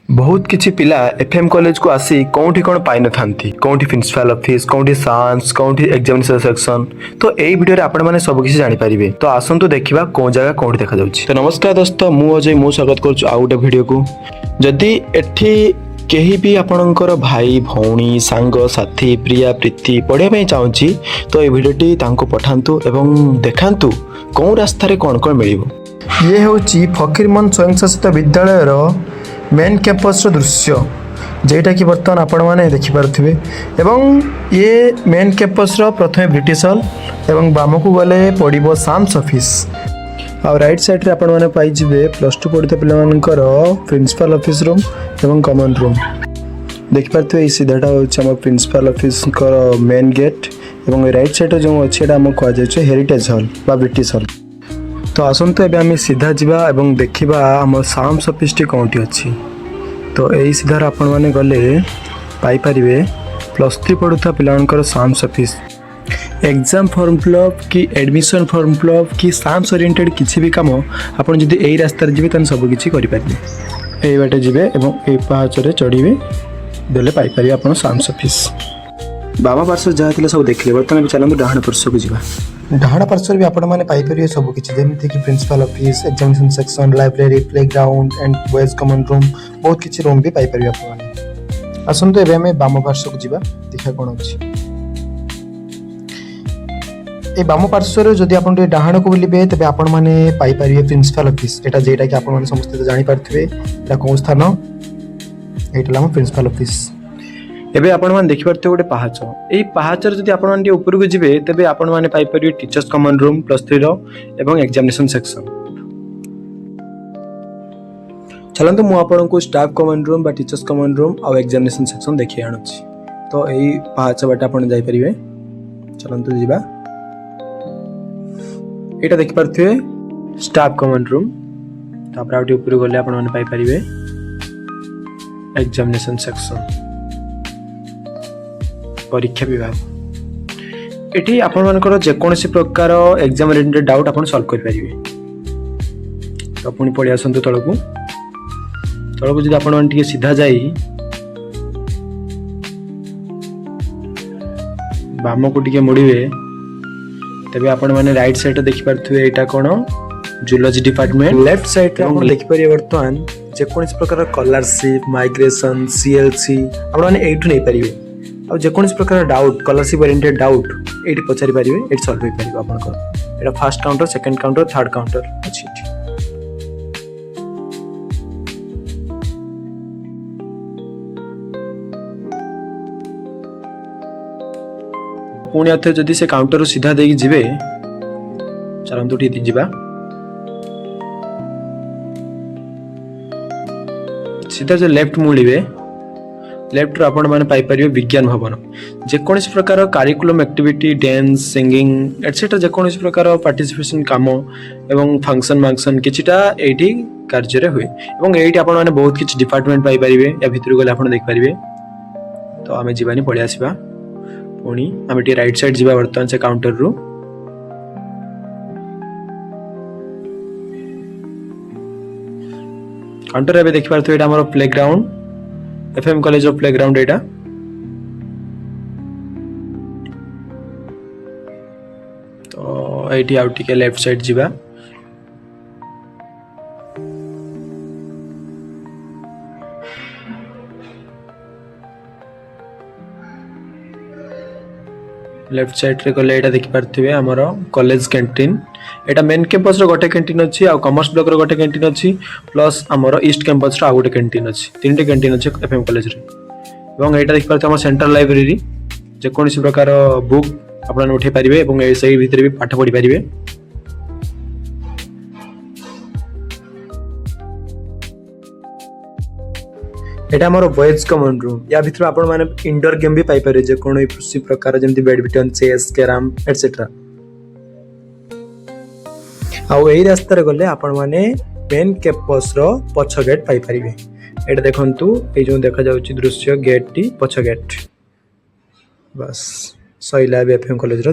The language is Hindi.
बहुत किछि पिला एफएम कॉलेज को आसी कौटी कौन पाई न थांती कौटी प्रिंसिपल ऑफिस कौटी साइंस कौटी एग्जामिनेशन सेक्शन तो एई वीडियो रे आपण माने सब किछि जानि परिबे। तो आसंतु देखिबा कोन जगह कोठी देखा जाउछि। तो नमस्कार दोस्तों, मु अजय मु स्वागत करछु आ उटे वीडियो को। जदि एठी केही भी आपणकर भाई भौणी सांग साथी प्रिया प्रीति पढ़िया ପାଇଁ चाहूछि तो ए वीडियोटी तांको पठांतु एवं देखांतु कोन रास्ता रे कोन कोन मिलिबो। ये होछि फकीरमोहन स्वयं शासित विद्यालय रो मेन कैंपस दृश्य जेटा कि बर्तमान आपण मैंने देखिपे। एवं ये मेन कैंपस प्रथम ब्रिटिश हॉल एवं बाम को गले पड़ो साम्स ऑफिस आ राइट साइड रे आपण मैंने पाइबे प्लस टू पढ़ुता पिलामानकर प्रिंसिपल ऑफिस रूम एवं कॉमन रूम देखिपे। सीधाटा हूँ प्रिंसिपल ऑफिस मेन गेट एवं राइट साइड जो अच्छे आम कह हेरिटेज हॉल बा ब्रिटिश हॉल। तो आसतु एवं सीधा जावा एवं देखा आम साम्स ऑफिस टी कौटी अच्छी। तो यही सीधार आपण मैंने गले पाइपर प्लस थ्री पढ़ुता पिलांकर SAMS office exam form fill up कि एडमिशन फॉर्म फिलअप कि साम्स ओरिएंटेड किसी भी काम आपन जदि एई रास्ता रे जिबे तन सब किछि करि पारिबे। एई बाटे जिबे एवं एई पाहाच रे चढ़िबे देले पाइ पारि आपन साम्स ऑफिस। बाबा पार्श्व जहाँ थिले सब देखले बर्तमान चलंतु डाहाण पार्श्व को जिबा। डाहाण पार्श्व भी आपण माने पाइ परिबे सब किछि जेमति कि principal office examination section library playground and boys common room बहुत किछि रूम भी पाइ परिबे आपण माने। आसंतु एबे हमें बाम पार्श्व को जिबा देखा कोन अछि। ए बाम पार्श्व रे जदि आपण डाहाण को बुलिबे तबे आपण माने पाइ परिबे प्रिंसिपल ऑफिस। एटा जेटा कि आपण माने समस्त जानि पारथिबे एटा कोन स्थान एटा लाम प्रिंसिपल ऑफिस। एबे आपण मान देखि परते गोटे पहाच एई पहाच रे जदि आपण मान ऊपर को जिबे तबे आपण माने पाइ परिबे टीचर्स कॉमन रूम प्लस 3 रो एवं एग्जामिनेशन सेक्शन। चलंतु मु आपण को स्टाफ कॉमन रूम बा टीचर्स कॉमन रूम और एग्जामिनेशन सेक्शन देखि आनुछि। तो एई पहाच बाटे आपण जाई परिबे। चलंतु जिबा एटा देखि परथिबे स्टाफ कॉमन रूम तापर आउटी ऊपर गले आपण माने पाइ परिबे एग्जामिनेशन सेक्शन परीक्षा विभाग। एठी आपण मानकर जे कोनोसी प्रकार एग्जाम रिलेटेड डाउट आपण सॉल्व कर परिबे। तो पुनी पड़ी आसंतु तळकू जदि आपण मान टिके सीधा जाई बाम को टिके मुड़ीबे तबे आपण माने राइट साइड देखि परथुवे एटा कोन जूलॉजी डिपार्टमेंट। लेफ्ट साइड रे आपण देखि परिबे वर्तमान जे कोनोसी प्रकार स्कॉलरशिप माइग्रेशन सीएलसी आपण माने एठु नै परिबे। और जेकोसी प्रकार डाउट स्कॉलरशिप ओरिएंटेड डाउट एटी पचारि पारिबे एटी सॉल्व होई पारिबो आपनकर। एटा first counter second counter third counter अछि। पुणी आथे जदि से काउंटर रो सीधा देकी जिबे चलंतु टी जिबा सीधा जो लेफ्ट मुड़ीबे लेफ्ट रो आपण माने पाइ परिबे विज्ञान भवन। जे कोनोसी प्रकार curriculum activity dance singing etcetera जे कोनोसी प्रकार पार्टिसिपेशन काम एवं फंक्शन मांक्शन किछिटा एठी कार्य रे होय एवं एठी आपण माने बहुत किछ डिपार्टमेंट पाइ परिबे या भितर गले आपण देख परिबे। तो आमे जीवानी पळि आसीबा पुणी आमे टी राइट साइड जीवा वर्तमान से काउंटर रो काउंटर एबे देखि पारथु एटा हमर playground FM college of playground एटा। तो एटी आउट के लेफ्ट साइड जीवा लेफ्ट साइड रे गले एटा देखि पारथिबे हमर कॉलेज कैंटीन। एटा मेन कैंपस रो गोटे कैंटीन अछि आ कॉमर्स ब्लॉक रो गोटे कैंटीन अछि प्लस हमर ईस्ट कैंपस रो आ गोटे कैंटीन अछि। तीनटे कैंटीन अछि एफएम कॉलेज रे। एवं एटा देखि पारथिबे हमर सेंट्रल लाइब्रेरी जे कोनोसी प्रकार बुक आपण उठे पारिबे एवं एसई भीतर भी पाठ पढि पारिबे। एटा हमर बॉयज कॉमन रूम या भीतर आपण माने इंडोर गेम भी पाइ पारे जे कोनोसी प्रकार जेमति बैडमिंटन चेस कैरम एटसेट्रा। आउ एई रास्ता रे गले आपण माने मेन कैंपस रो पछ गेट पाइ परिबे। एटा देखंतु ए जो देखा जाउची दृश्य गेट टी पछ गेट बस सइला एफएम कॉलेज रो।